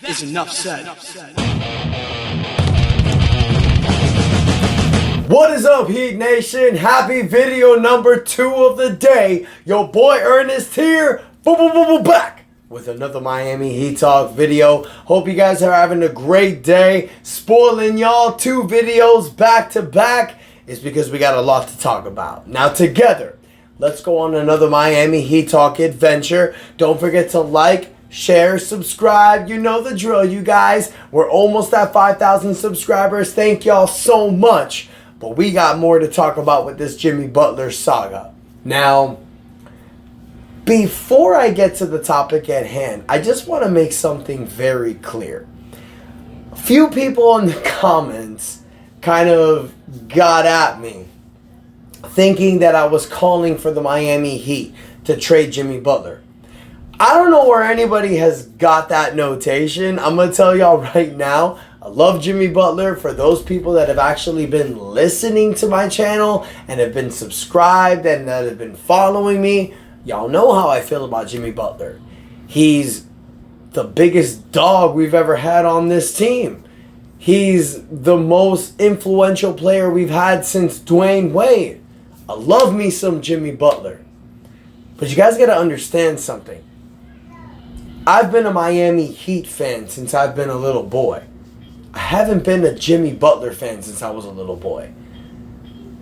is enough said. What is up, Heat Nation? Happy video number 2 of the day. Your boy Ernest here, back with another Miami Heat Talk video. Hope you guys are having a great day. Spoiling y'all 2 videos back to back is because we got a lot to talk about. Now together, let's go on another Miami Heat Talk adventure. Don't forget to like, share, subscribe. You know the drill, you guys. We're almost at 5,000 subscribers. Thank y'all so much. But we got more to talk about with this Jimmy Butler saga. Now, before I get to the topic at hand, I just want to make something very clear. A few people in the comments kind of got at me, thinking that I was calling for the Miami Heat to trade Jimmy Butler. I don't know where anybody has got that notation. I'm going to tell y'all right now, I love Jimmy Butler. For those people that have actually been listening to my channel and have been subscribed and that have been following me, y'all know how I feel about Jimmy Butler. He's the biggest dog we've ever had on this team. He's the most influential player we've had since Dwayne Wade. I love me some Jimmy Butler. But you guys got to understand something. I've been a Miami Heat fan since I've been a little boy. I haven't been a Jimmy Butler fan since I was a little boy.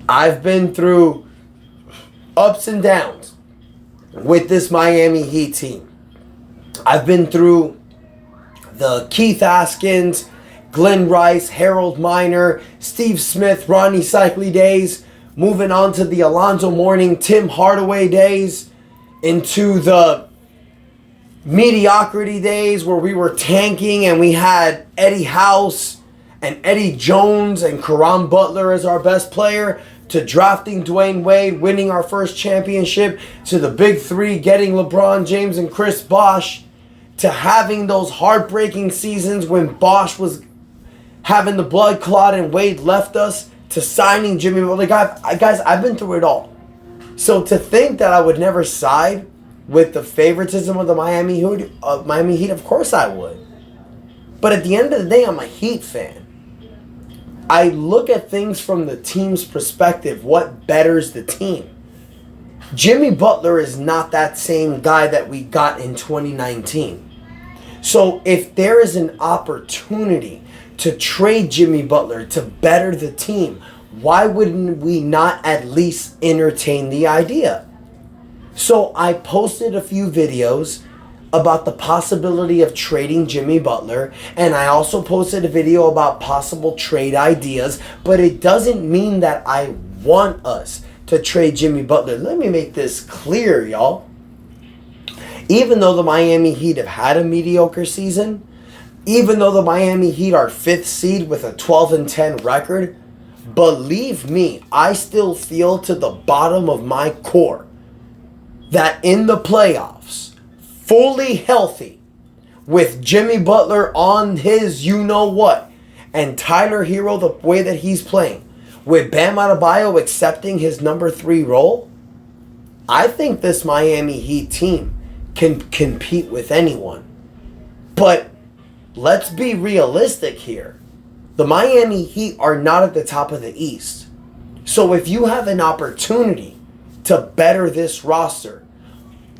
I've been through ups and downs with this Miami Heat team. I've been through the Keith Askins, Glenn Rice, Harold Miner, Steve Smith, Ronnie Cycli days, moving on to the Alonzo Mourning, Tim Hardaway days, into the mediocrity days where we were tanking and we had Eddie House and Eddie Jones and Caron Butler as our best player, to drafting Dwayne Wade, winning our first championship, to the big 3 getting LeBron James and Chris Bosh, to having those heartbreaking seasons when Bosh was having the blood clot and Wade left us, to signing Jimmy Butler. Guys, I've been through it all. So to think that I would never side with the favoritism of the Miami Heat, of course I would. But at the end of the day, I'm a Heat fan. I look at things from the team's perspective, what betters the team. Jimmy Butler is not that same guy that we got in 2019. So if there is an opportunity to trade Jimmy Butler to better the team, why wouldn't we not at least entertain the idea? So I posted a few videos about the possibility of trading Jimmy Butler, and I also posted a video about possible trade ideas, but it doesn't mean that I want us to trade Jimmy Butler. Let me make this clear, y'all. Even though the Miami Heat have had a mediocre season, even though the Miami Heat are 5th seed with a 12-10 record, believe me, I still feel to the bottom of my core that in the playoffs, fully healthy, with Jimmy Butler on his you-know-what, and Tyler Hero the way that he's playing, with Bam Adebayo accepting his number 3 role, I think this Miami Heat team can compete with anyone. But let's be realistic here. The Miami Heat are not at the top of the East. So if you have an opportunity to better this roster,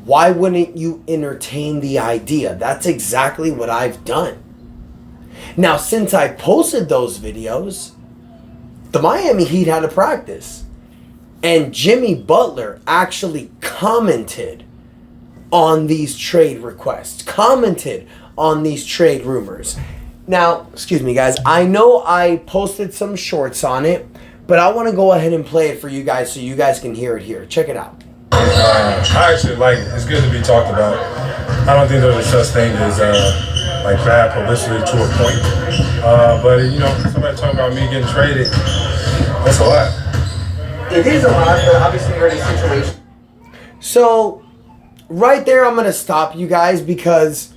why wouldn't you entertain the idea? That's exactly what I've done. Now, since I posted those videos, the Miami Heat had a practice. And Jimmy Butler actually commented on these trade requests, commented on these trade rumors. Now, excuse me, guys. I know I posted some shorts on it, but I want to go ahead and play it for you guys so you guys can hear it here. Check it out. I actually like it. It's good to be talked about. I don't think there's a such thing as like bad publicity to a point. But you know, somebody talking about me getting traded, that's a lot. It is a lot, but obviously you're in a situation. So, right there, I'm going to stop you guys because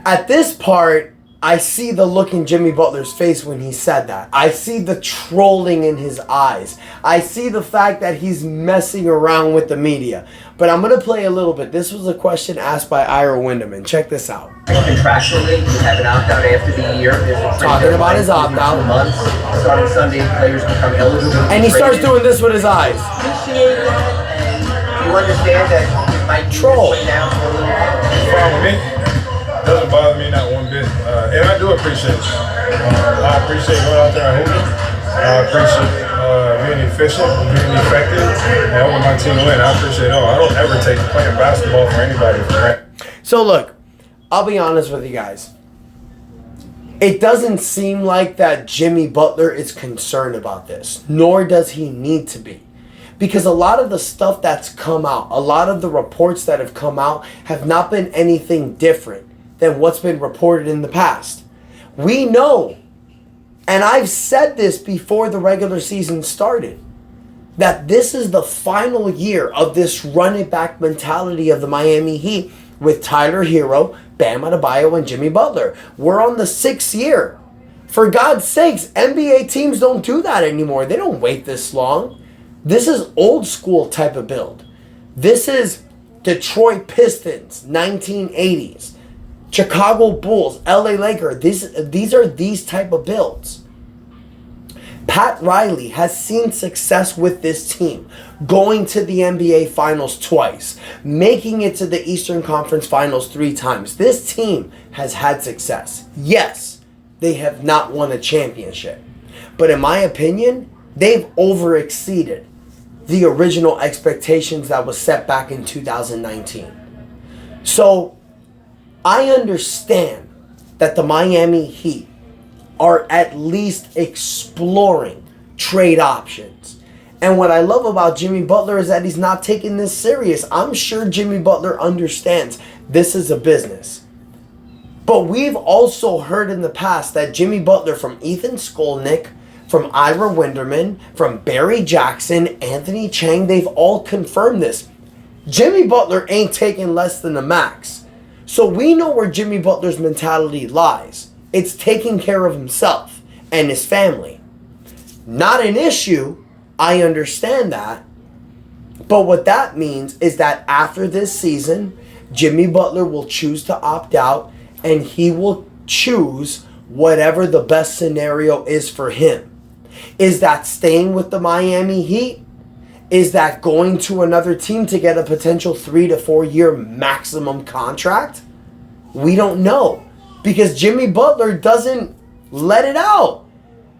at this part, I see the look in Jimmy Butler's face when he said that. I see the trolling in his eyes. I see the fact that he's messing around with the media. But I'm going to play a little bit. This was a question asked by Ira Winderman. Check this out. Contractually, you have an opt-out after the year. Talking about his opt-out. 2 months. Starting Sunday, players become eligible. And he starts doing this with his eyes. Appreciate that, and you understand that it might be Troll. this way now for a little while. It's fine with me. Doesn't bother me not one bit. And I do appreciate it. I appreciate going out there and hooping. I appreciate being efficient, being effective, and helping my team win. I appreciate it all. I don't ever take playing basketball for anybody for granted. So look, I'll be honest with you guys. It doesn't seem like that Jimmy Butler is concerned about this, nor does he need to be. Because a lot of the stuff that's come out, a lot of the reports that have come out have not been anything different than what's been reported in the past. We know, and I've said this before the regular season started, that this is the final year of this run it back mentality of the Miami Heat with Tyler Hero, Bam Adebayo, and Jimmy Butler. We're on the 6th year. For God's sakes, NBA teams don't do that anymore. They don't wait this long. This is old school type of build. This is Detroit Pistons, 1980s. Chicago Bulls, LA Lakers. These are these type of builds. Pat Riley has seen success with this team, going to the NBA Finals twice, making it to the Eastern Conference Finals 3 times. This team has had success. Yes, they have not won a championship. But in my opinion, they've overexceeded the original expectations that was set back in 2019. So, I understand that the Miami Heat are at least exploring trade options. And what I love about Jimmy Butler is that he's not taking this serious. I'm sure Jimmy Butler understands this is a business. But we've also heard in the past that Jimmy Butler, from Ethan Skolnick, from Ira Winderman, from Barry Jackson, Anthony Chang, they've all confirmed this. Jimmy Butler ain't taking less than the max. So we know where Jimmy Butler's mentality lies. It's taking care of himself and his family. Not an issue. I understand that. But what that means is that after this season, Jimmy Butler will choose to opt out, and he will choose whatever the best scenario is for him. Is that staying with the Miami Heat? Is that going to another team to get a potential 3 to 4 year maximum contract? We don't know, because Jimmy Butler doesn't let it out.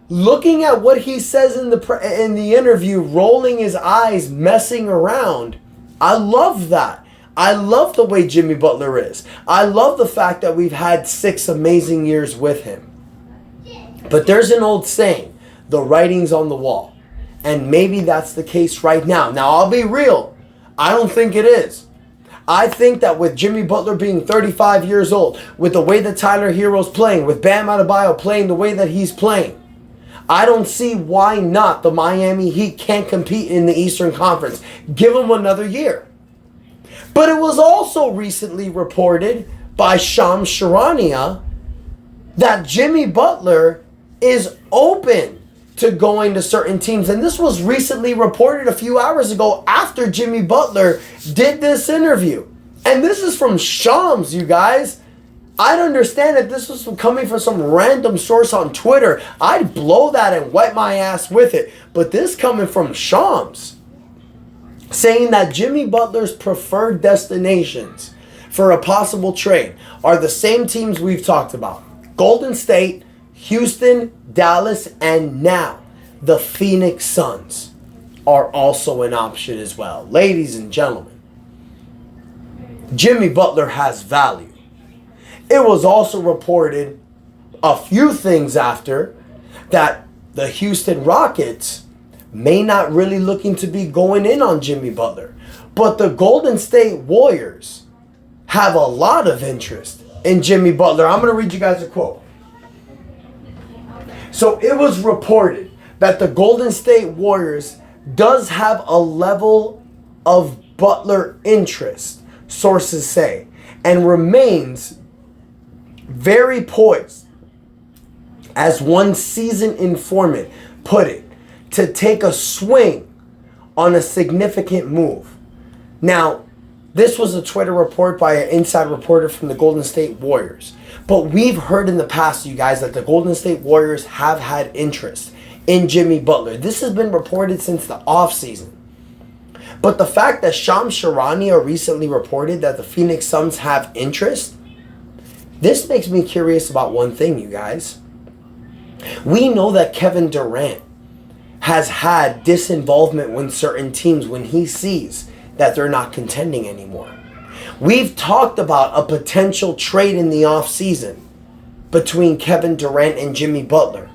Looking at what he says in the interview, rolling his eyes, messing around, I love that. I love the way Jimmy Butler is. I love the fact that we've had 6 amazing years with him. But there's an old saying, the writing's on the wall. And maybe that's the case right now. Now, I'll be real. I don't think it is. I think that with Jimmy Butler being 35 years old, with the way that Tyler Hero's playing, with Bam Adebayo playing the way that he's playing, I don't see why not the Miami Heat can't compete in the Eastern Conference. Give them another year. But it was also recently reported by Shams Charania that Jimmy Butler is open to going to certain teams. And this was recently reported a few hours ago after Jimmy Butler did this interview. And this is from Shams, you guys. I'd understand if this was coming from some random source on Twitter. I'd blow that and wipe my ass with it. But this coming from Shams, saying that Jimmy Butler's preferred destinations for a possible trade are the same teams we've talked about. Golden State, Houston, Dallas, and now the Phoenix Suns are also an option as well. Ladies and gentlemen, Jimmy Butler has value. It was also reported a few things after that the Houston Rockets may not really looking to be going in on Jimmy Butler. But the Golden State Warriors have a lot of interest in Jimmy Butler. I'm going to read you guys a quote. So it was reported that the Golden State Warriors does have a level of Butler interest, sources say, and remains very poised as one seasoned informant put it, to take a swing on a significant move. Now, this was a Twitter report by an inside reporter from the Golden State Warriors. But we've heard in the past, you guys, that the Golden State Warriors have had interest in Jimmy Butler. This has been reported since the offseason. But the fact that Shams Charania recently reported that the Phoenix Suns have interest, this makes me curious about one thing, you guys. We know that Kevin Durant has had disinvolvement with certain teams when he sees that they're not contending anymore. We've talked about a potential trade in the offseason between Kevin Durant and Jimmy Butler.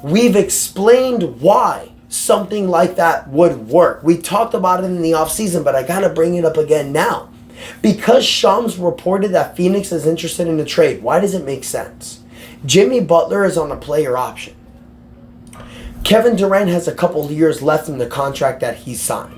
We've explained why something like that would work. We talked about it in the offseason, but I gotta bring it up again now. Because Shams reported that Phoenix is interested in the trade, why does it make sense? Jimmy Butler is on a player option. Kevin Durant has a couple of years left in the contract that he signed.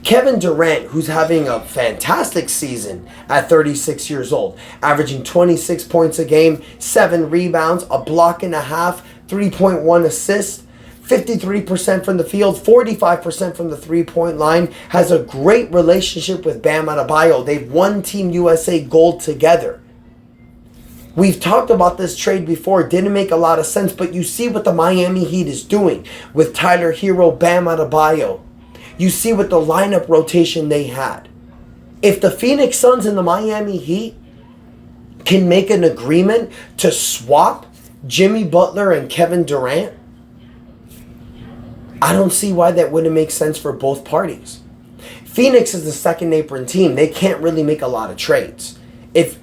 Kevin Durant, who's having a fantastic season at 36 years old, averaging 26 points a game, 7 rebounds, a block and a half, 3.1 assists, 53% from the field, 45% from the three-point line, has a great relationship with Bam Adebayo. They've won Team USA gold together. We've talked about this trade before. It didn't make a lot of sense, but you see what the Miami Heat is doing with Tyler Hero, Bam Adebayo. You see what the lineup rotation they had. If the Phoenix Suns and the Miami Heat can make an agreement to swap Jimmy Butler and Kevin Durant, I don't see why that wouldn't make sense for both parties. Phoenix is the second apron team. They can't really make a lot of trades. If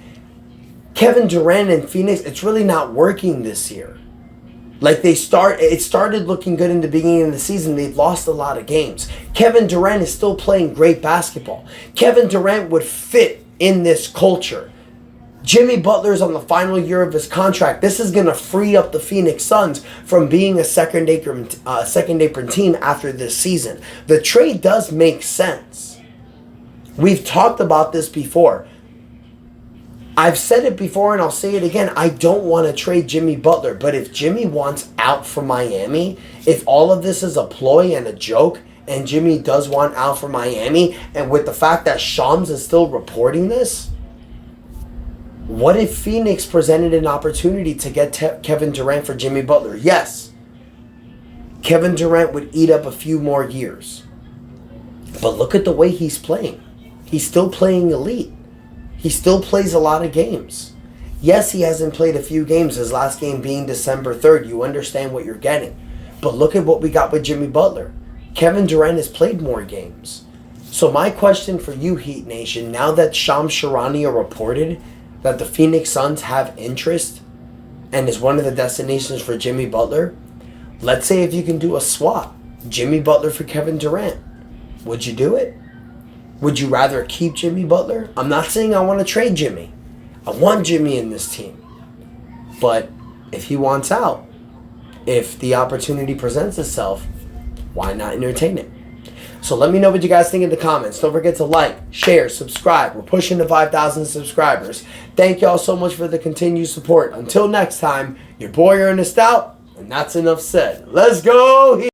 Kevin Durant and Phoenix, it's really not working this year. Like it started looking good in the beginning of the season. They've lost a lot of games. Kevin Durant is still playing great basketball. Kevin Durant would fit in this culture. Jimmy Butler's on the final year of his contract. This is going to free up the Phoenix Suns from being a second apron team after this season. The trade does make sense. We've talked about this before. I've said it before and I'll say it again. I don't want to trade Jimmy Butler. But if Jimmy wants out from Miami, if all of this is a ploy and a joke, and Jimmy does want out from Miami, and with the fact that Shams is still reporting this, what if Phoenix presented an opportunity to get Kevin Durant for Jimmy Butler? Yes, Kevin Durant would eat up a few more years. But look at the way he's playing. He's still playing elite. He still plays a lot of games. Yes, he hasn't played a few games, his last game being December 3rd. You understand what you're getting. But look at what we got with Jimmy Butler. Kevin Durant has played more games. So my question for you, Heat Nation, now that Shams Charania reported that the Phoenix Suns have interest and is one of the destinations for Jimmy Butler, let's say if you can do a swap, Jimmy Butler for Kevin Durant, would you do it? Would you rather keep Jimmy Butler? I'm not saying I want to trade Jimmy. I want Jimmy in this team. But if he wants out, if the opportunity presents itself, why not entertain it? So let me know what you guys think in the comments. Don't forget to like, share, subscribe. We're pushing to 5,000 subscribers. Thank y'all so much for the continued support. Until next time, your boy Ernest out, and that's enough said. Let's go!